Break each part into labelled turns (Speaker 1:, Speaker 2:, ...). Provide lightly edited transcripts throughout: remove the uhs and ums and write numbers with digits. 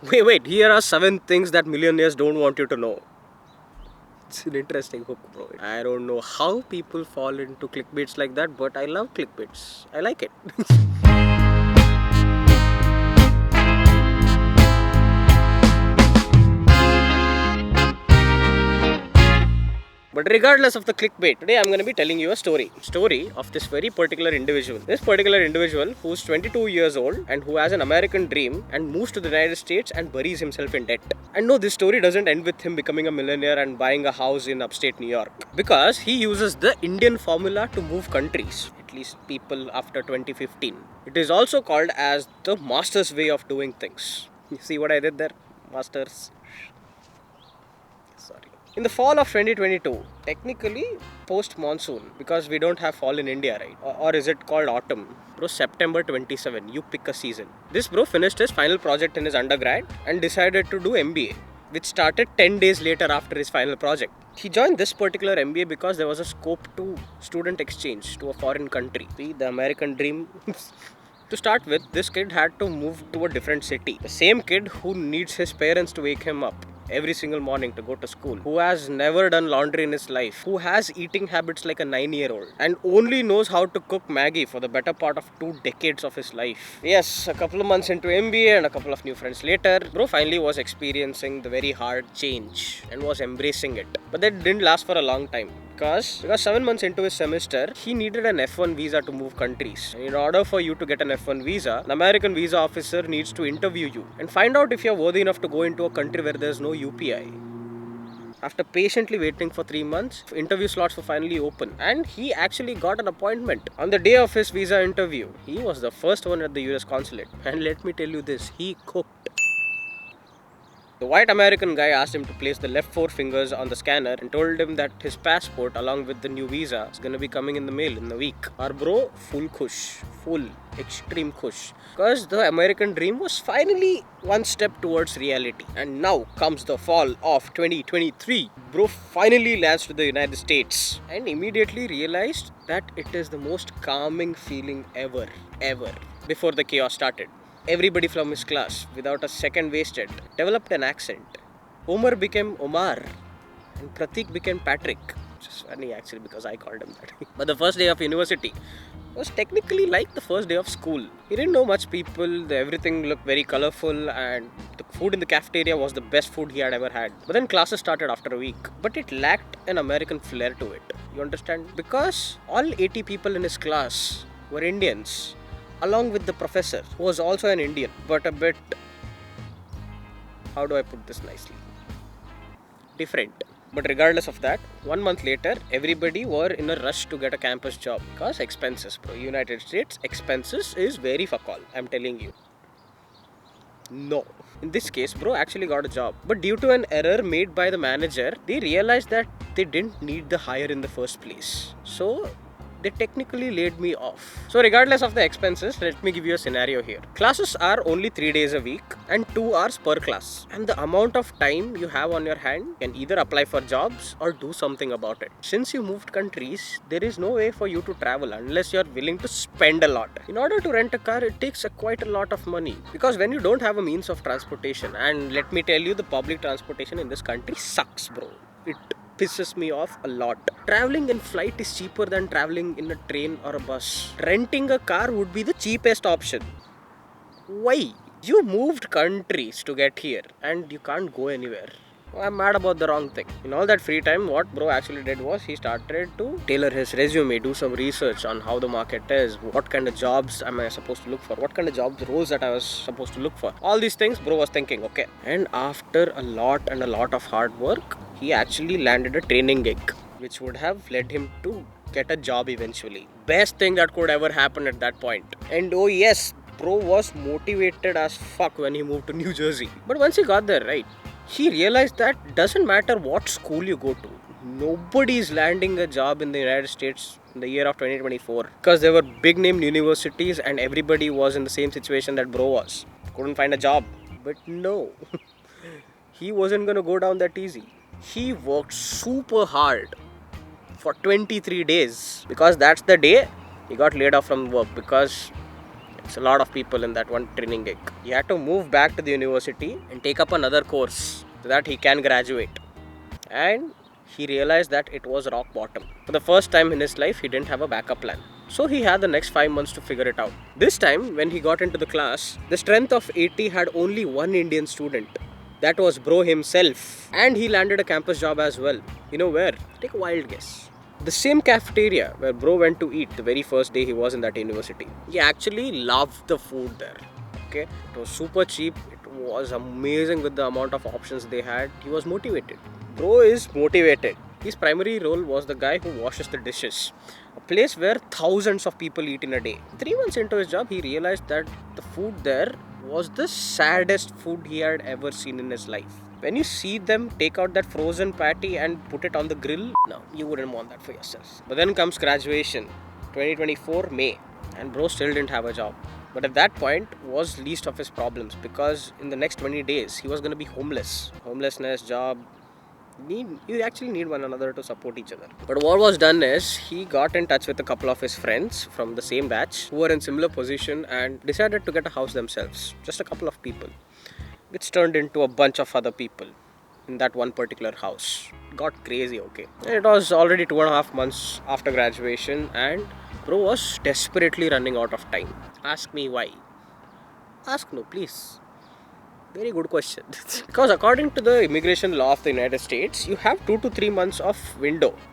Speaker 1: Wait, here are 7 things that millionaires don't want you to know. It's an interesting hook, bro. I don't know how people fall into clickbaits like that, but I love clickbaits. I like it. But regardless of the clickbait, today I'm going to be telling you a story of this very particular individual. This particular individual who's 22 years old and who has an American dream and moves to the United States and buries himself in debt. And no, this story doesn't end with him becoming a millionaire and buying a house in upstate New York, because he uses the Indian formula to move countries, at least people after 2015. It is also called as the master's way of doing things. You see what I did there? Masters. Sorry. In the fall of 2022, technically post monsoon, because we don't have fall in India, right? Or is it called autumn? Bro, September 27, you pick a season. This bro finished his final project in his undergrad and decided to do MBA, which started 10 days later after his final project. He joined this particular MBA because there was a scope to student exchange to a foreign country. See, the American dream. To start with, this kid had to move to a different city. The same kid who needs his parents to wake him up every single morning to go to school, who has never done laundry in his life, who has eating habits like a 9-year-old, and only knows how to cook Maggie for the better part of 2 decades of his life. Yes, a couple of months into MBA and a couple of new friends later, bro finally was experiencing the very hard change and was embracing it. But that didn't last for a long time. Because 7 months into his semester, he needed an F1 visa to move countries. And in order for you to get an F1 visa, an American visa officer needs to interview you and find out if you're worthy enough to go into a country where there's no UPI. After patiently waiting for 3 months, interview slots were finally open, and he actually got an appointment. On the day of his visa interview, he was the first one at the US consulate. And let me tell you this, he cooked. The white American guy asked him to place the left 4 fingers on the scanner and told him that his passport along with the new visa is gonna be coming in the mail in a week. Our bro, full kush. Full, extreme kush. Because the American dream was finally one step towards reality. And now comes the fall of 2023. Bro finally lands to the United States and immediately realized that it is the most calming feeling ever. Before the chaos started. Everybody from his class, without a second wasted, developed an accent. Omar became Omar, and Pratik became Patrick. Which is funny actually, because I called him that. But the first day of university was technically like the first day of school. He didn't know much people, everything looked very colorful, and the food in the cafeteria was the best food he had ever had. But then classes started after a week. But it lacked an American flair to it. You understand? Because all 80 people in his class were Indians, along with the professor, who was also an Indian, but a bit, how do I put this nicely, different. But regardless of that, 1 month later, everybody were in a rush to get a campus job, because expenses, bro. United States, expenses is very fuck all, I'm telling you. No. In this case, bro actually got a job. But due to an error made by the manager, they realized that they didn't need the hire in the first place. So they technically laid me off. So regardless of the expenses, let me give you a scenario here. Classes are only 3 days a week and 2 hours per class. And the amount of time you have on your hand, you can either apply for jobs or do something about it. Since you moved countries, there is no way for you to travel unless you're willing to spend a lot. In order to rent a car, it takes quite a lot of money. Because when you don't have a means of transportation, and let me tell you, the public transportation in this country sucks, bro. It pisses me off a lot. Traveling in flight is cheaper than traveling in a train or a bus. Renting a car would be the cheapest option. Why? You moved countries to get here and you can't go anywhere. I'm mad about the wrong thing. In all that free time, what bro actually did was he started to tailor his resume, do some research on how the market is, what kind of jobs am I supposed to look for, what kind of jobs roles that I was supposed to look for. All these things bro was thinking, okay. And after a lot of hard work, he actually landed a training gig, which would have led him to get a job eventually. Best thing that could ever happen at that point. And oh yes, bro was motivated as fuck when he moved to New Jersey. But once he got there, right, he realized that doesn't matter what school you go to, nobody is landing a job in the United States in the year of 2024, because there were big name universities and everybody was in the same situation that bro was. Couldn't find a job. But no, he wasn't gonna go down that easy. He worked super hard for 23 days, because that's the day he got laid off from work, because It's a lot of people in that one training gig. He had to move back to the university and take up another course so that he can graduate. And he realized that it was rock bottom. For the first time in his life, he didn't have a backup plan. So he had the next 5 months to figure it out. This time, when he got into the class, the strength of 80 had only one Indian student. That was bro himself. And he landed a campus job as well. You know where? Take a wild guess. The same cafeteria where bro went to eat the very first day he was in that university. He actually loved the food there. Okay, it was super cheap. It was amazing with the amount of options they had. He was motivated. Bro is motivated. His primary role was the guy who washes the dishes. A place where thousands of people eat in a day. 3 months into his job, he realized that the food there was the saddest food he had ever seen in his life. When you see them take out that frozen patty and put it on the grill, no, you wouldn't want that for yourself. But then comes graduation, 2024 May, and bro still didn't have a job. But at that point was least of his problems, because in the next 20 days he was going to be homeless. Homelessness, job, you actually need one another to support each other. But what was done is he got in touch with a couple of his friends from the same batch who were in similar position and decided to get a house themselves. Just a couple of people, which turned into a bunch of other people in that one particular house. Got crazy, okay. And it was already 2.5 months after graduation and bro was desperately running out of time. Ask me why. Ask no, please. Very good question. Because according to the immigration law of the United States, you have 2 to 3 months of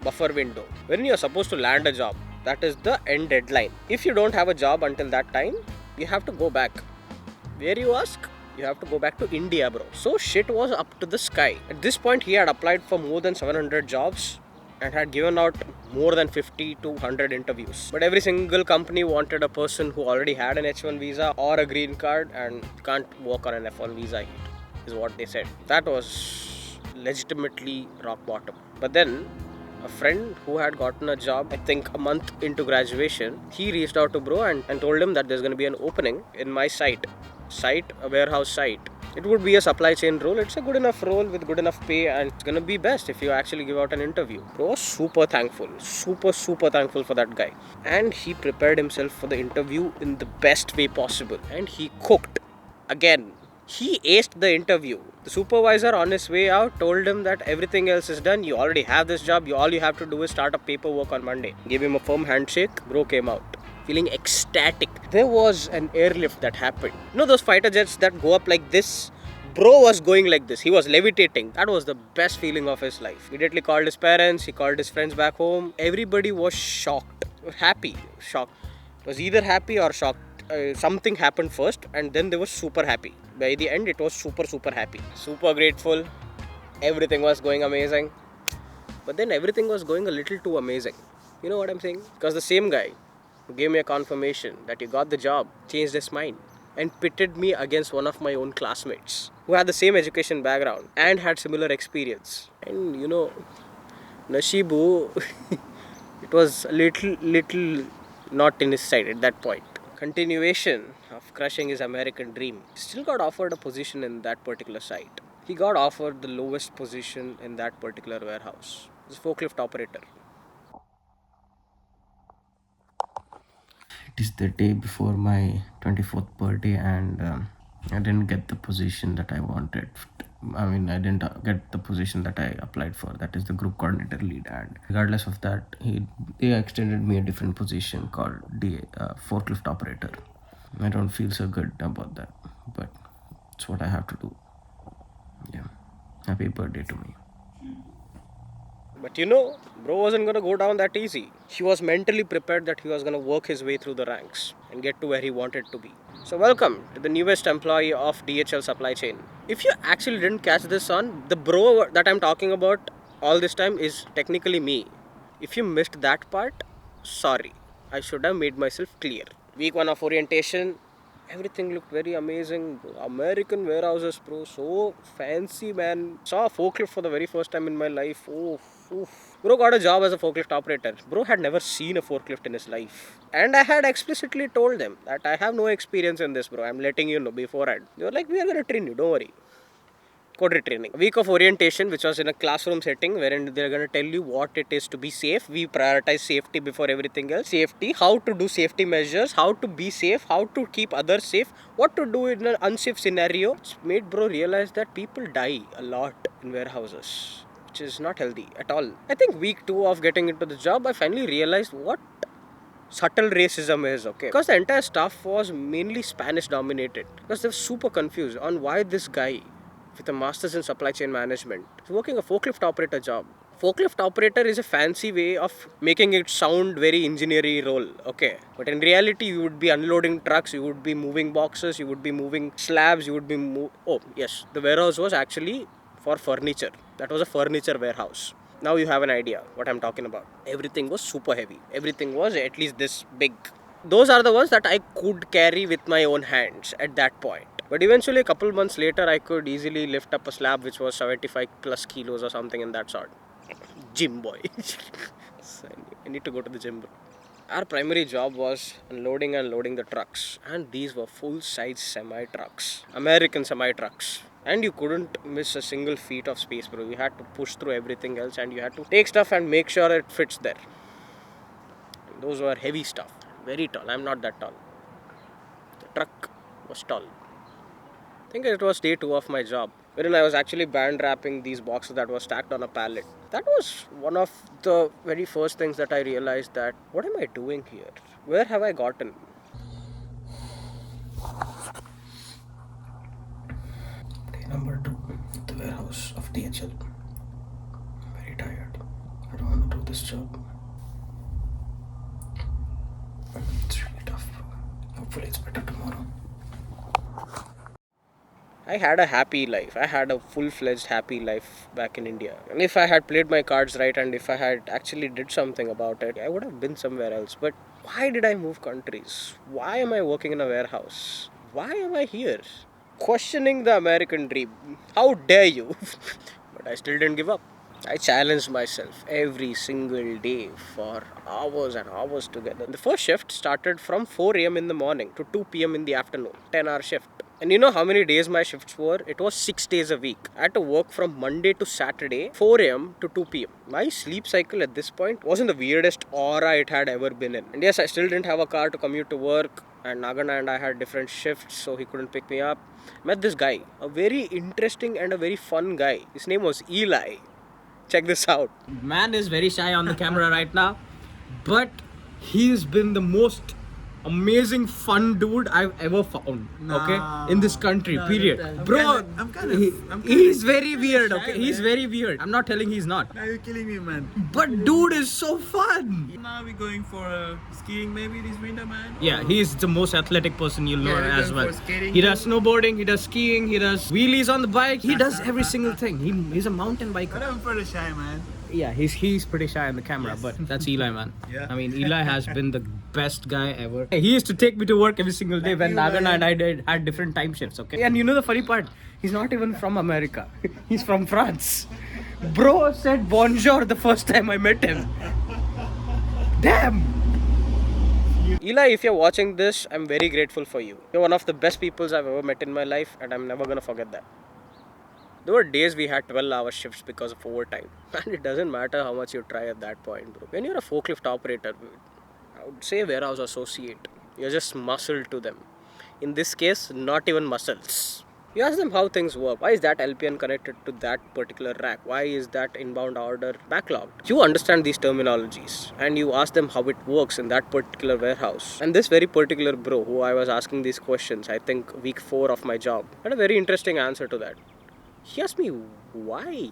Speaker 1: buffer window, when you are supposed to land a job. That is the end deadline. If you don't have a job until that time, you have to go back. Where, you ask? You have to go back to India, bro. So shit was up to the sky. At this point, he had applied for more than 700 jobs and had given out more than 50 to 100 interviews. But every single company wanted a person who already had an H1 visa or a green card and can't work on an F1 visa yet, is what they said. That was legitimately rock bottom. But then a friend who had gotten a job, I think a month into graduation, he reached out to bro and told him that there's going to be an opening in my site, a warehouse site. It would be a supply chain role. It's a good enough role with good enough pay, and it's gonna be best if you actually give out an interview. Bro was super thankful, super thankful for that guy. And he prepared himself for the interview in the best way possible. And he cooked. Again, he aced the interview. The supervisor on his way out told him that everything else is done. You already have this job. All you have to do is start up paperwork on Monday. Gave him a firm handshake. Bro came out feeling ecstatic. There was an airlift that happened. You know those fighter jets that go up like this? Bro was going like this. He was levitating. That was the best feeling of his life. Immediately called his parents. He called his friends back home. Everybody was shocked. Happy. Shocked. It was either happy or shocked. Something happened first and then they were super happy. By the end, it was super happy. Super grateful. Everything was going amazing. But then everything was going a little too amazing. You know what I'm saying? Because the same guy who gave me a confirmation that you got the job changed his mind and pitted me against one of my own classmates who had the same education background and had similar experience. And you know, Nashibu, it was a little not in his side at that point. Continuation of crushing his American dream. Still got offered a position in that particular site. He got offered the lowest position in that particular warehouse. He's a forklift operator.
Speaker 2: It is the day before my 24th birthday, and I didn't get the position that I wanted. I didn't get the position that I applied for, that is the group coordinator lead. And regardless of that, they extended me a different position called the forklift operator. I don't feel so good about that, but it's what I have to do. Yeah. Happy birthday to me.
Speaker 1: But you know, bro wasn't gonna go down that easy. He was mentally prepared that he was gonna work his way through the ranks and get to where he wanted to be. So welcome to the newest employee of DHL supply chain. If you actually didn't catch this on, the bro that I'm talking about all this time is technically me. If you missed that part, sorry. I should have made myself clear. Week 1 of orientation, everything looked very amazing. American warehouses, bro, so fancy, man. Saw a forklift for the very first time in my life. Oh, oof. Bro got a job as a forklift operator. Bro had never seen a forklift in his life. And I had explicitly told them that I have no experience in this, bro. I'm letting you know beforehand. They were like, we are gonna train you, don't worry. Coder training. A week of orientation, which was in a classroom setting, wherein they're going to tell you what it is to be safe. We prioritize safety before everything else. Safety, how to do safety measures, how to be safe, how to keep others safe, what to do in an unsafe scenario. It's made bro realize that people die a lot in warehouses, which is not healthy at all. I think week 2 of getting into the job, I finally realized what subtle racism is, okay? Because the entire staff was mainly Spanish dominated. Because they were super confused on why this guy with a master's in supply chain management is working a forklift operator job. Forklift operator is a fancy way of making it sound very engineering role, okay? But in reality, you would be unloading trucks, you would be moving boxes, you would be moving slabs, you would be oh yes, the warehouse was actually for furniture. That was a furniture warehouse. Now you have an idea what I'm talking about. Everything was super heavy. Everything was at least this big. Those are the ones that I could carry with my own hands at that point. But eventually, a couple months later, I could easily lift up a slab which was 75 plus kilos or something in that sort. Gym boy. So I need to go to the gym, bro. Our primary job was unloading and loading the trucks, and these were full-size semi-trucks, American semi-trucks. And you couldn't miss a single feet of space, bro. You had to push through everything else, and you had to take stuff and make sure it fits there. And those were heavy stuff, very tall. I'm not that tall. The truck was tall. I think it was day 2 of my job, wherein I was actually band wrapping these boxes that were stacked on a pallet. That was one of the very first things that I realized that, what am I doing here? Where have I gotten?
Speaker 2: Day number 2 at the warehouse of DHL. I'm very tired. I don't want to do this job. It's really tough. Hopefully it's better tomorrow.
Speaker 1: I had a happy life. I had a full-fledged happy life back in India. And if I had played my cards right and if I had actually did something about it, I would have been somewhere else. But why did I move countries? Why am I working in a warehouse? Why am I here? Questioning the American dream. How dare you? But I still didn't give up. I challenged myself every single day for hours and hours together. The first shift started from 4 a.m. in the morning to 2 p.m. in the afternoon. 10-hour shift. And you know how many days my shifts were? It was 6 days a week. I had to work from Monday to Saturday, 4 a.m. to 2 p.m. My sleep cycle at this point wasn't the weirdest aura it had ever been in. And yes, I still didn't have a car to commute to work. And Nagana and I had different shifts, so he couldn't pick me up. Met this guy, a very interesting and a very fun guy. His name was Eli. Check this out. Man is very shy on the camera right now, but he's been the most amazing fun dude I've ever found. Okay, in this country, period. Bro, he's very weird. Okay, he's very weird. I'm not telling he's not.
Speaker 3: Now you're killing me, man.
Speaker 1: But dude is so fun.
Speaker 3: Now we're going for skiing maybe this winter, man.
Speaker 1: Yeah, he's the most athletic person you'll know
Speaker 3: Yeah,
Speaker 1: as
Speaker 3: going
Speaker 1: well.
Speaker 3: for skating.
Speaker 1: He does snowboarding, he does skiing, he does wheelies on the bike. He does every single thing. He's a mountain biker.
Speaker 3: But I'm pretty shy, man.
Speaker 1: Yeah, he's pretty shy on the camera, but that's Eli, man.
Speaker 3: Yeah.
Speaker 1: I mean, Eli has been the best guy ever. He used to take me to work every single day when Nagana and I had different time shifts, okay? And you know the funny part? He's not even from America. He's from France. Bro said bonjour the first time I met him. Damn! Eli, if you're watching this, I'm very grateful for you. You're one of the best people I've ever met in my life, and I'm never gonna forget that. There were days we had 12-hour shifts because of overtime. And it doesn't matter how much you try at that point, bro. When you're a forklift operator, I would say warehouse associate, you're just muscle to them. In this case, not even muscles. You ask them how things work. Why is that LPN connected to that particular rack? Why is that inbound order backlogged? You understand these terminologies and you ask them how it works in that particular warehouse. And this very particular bro who I was asking these questions, I think week 4 of my job, had a very interesting answer to that. He asked me why.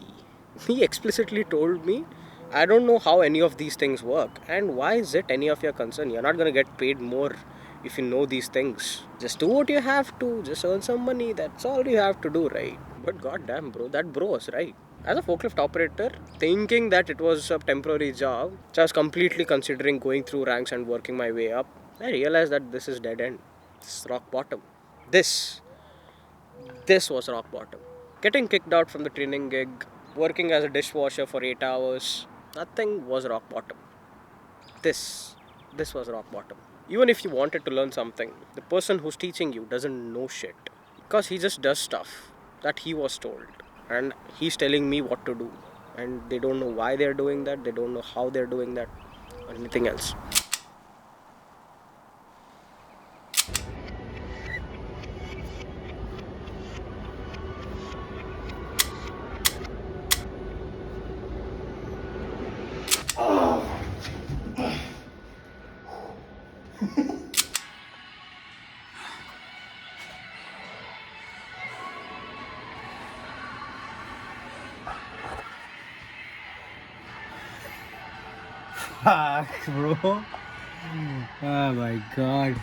Speaker 1: He explicitly told me, I don't know how any of these things work. And why is it any of your concern? You're not going to get paid more if you know these things. Just do what you have to. Just earn some money. That's all you have to do, right? But goddamn, bro, that bro was right. As a forklift operator, thinking that it was a temporary job, so I was completely considering going through ranks and working my way up. I realized that this is dead end. This is rock bottom. This was rock bottom. Getting kicked out from the training gig, working as a dishwasher for 8 hours, nothing was rock bottom. This was rock bottom. Even if you wanted to learn something, the person who's teaching you doesn't know shit. Because he just does stuff that he was told. and he's telling me what to do, and they don't know why they're doing that, they don't know how they're doing that, or anything else.
Speaker 2: Fuck, bro. Oh my god.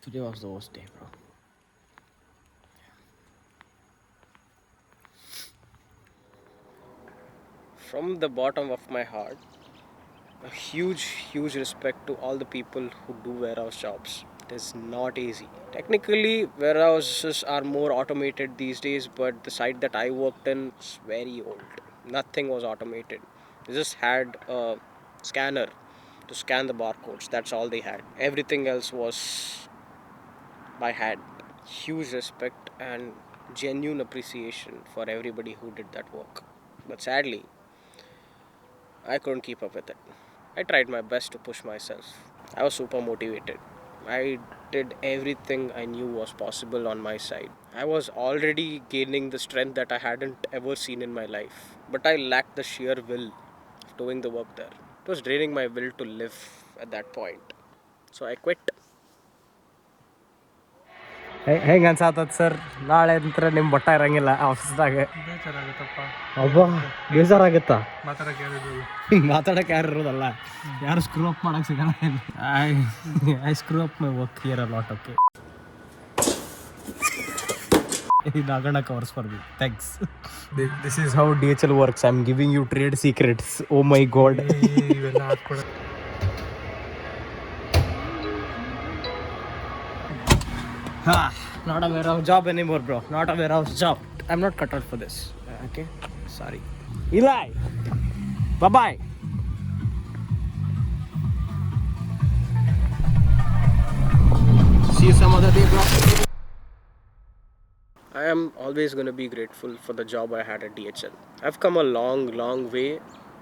Speaker 2: Today was the worst day, bro.
Speaker 1: From the bottom of my heart, a huge respect to all the people who do warehouse jobs. It is not easy. Technically, warehouses are more automated these days, but the site that I worked in is very old. Nothing was automated. They just had a scanner to scan the barcodes. That's all they had. Everything else was by hand. Huge respect and genuine appreciation for everybody who did that work. But sadly, I couldn't keep up with it. I tried my best to push myself. I was super motivated. I did everything I knew was possible on my side. I was already gaining the strength that I hadn't ever seen in my life. But I lacked the sheer will of doing the work there. It was draining my will to live at that point. So I quit.
Speaker 2: ಹೆಂಗೆ ಅನ್ಸಾತದ sir? ನಾಳೆ ನಂತರ ನಿಮ್ಮ but ಇರಂಗಿಲ್ಲ ಆಫೀಸ್ದಾಗ. ಅಬ್ಬಾ ಬೇಜಾರಾಗುತ್ತಾ? ಮಾತಾಡಕ್ಕೆ ಯಾರು ಇರೋದಲ್ಲ, ಯಾರು ಸ್ಕ್ರೂ ಅಪ್ ಮಾಡಕ್ಕೆ ಸಿಗಲ್ಲ. I screw up my work here a lot. Okay, ಇದು ಆಗಣ covers for me, thanks. This is how DHL works. I am giving you trade secrets. Oh my god. Not a warehouse job anymore, bro. Not a warehouse job. I'm not cut out for this. Okay? Sorry. Eli! Bye-bye. See you some other day, bro.
Speaker 1: I am always going to be grateful for the job I had at DHL. I've come a long way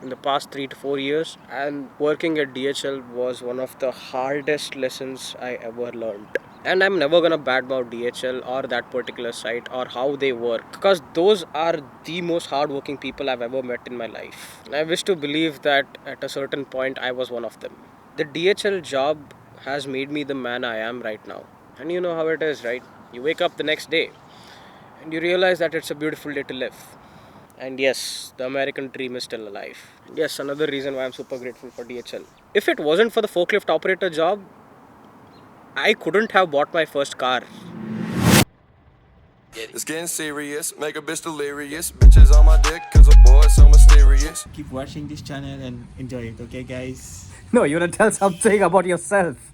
Speaker 1: in the past 3 to 4 years, and working at DHL was one of the hardest lessons I ever learned. And I'm never gonna badmouth DHL or that particular site or how they work, because those are the most hardworking people I've ever met in my life. And I wish to believe that at a certain point I was one of them. The DHL job has made me the man I am right now. And you know how it is, right? You wake up the next day and you realize that it's a beautiful day to live. And yes, the American dream is still alive. And yes, another reason why I'm super grateful for DHL. If it wasn't for the forklift operator job, I couldn't have bought my first car.
Speaker 4: It's getting serious, make a bitch delirious. Bitches on my dick, cause a boy so mysterious.
Speaker 3: Keep watching this channel and enjoy it, okay, guys?
Speaker 2: No, you want to tell something about yourself.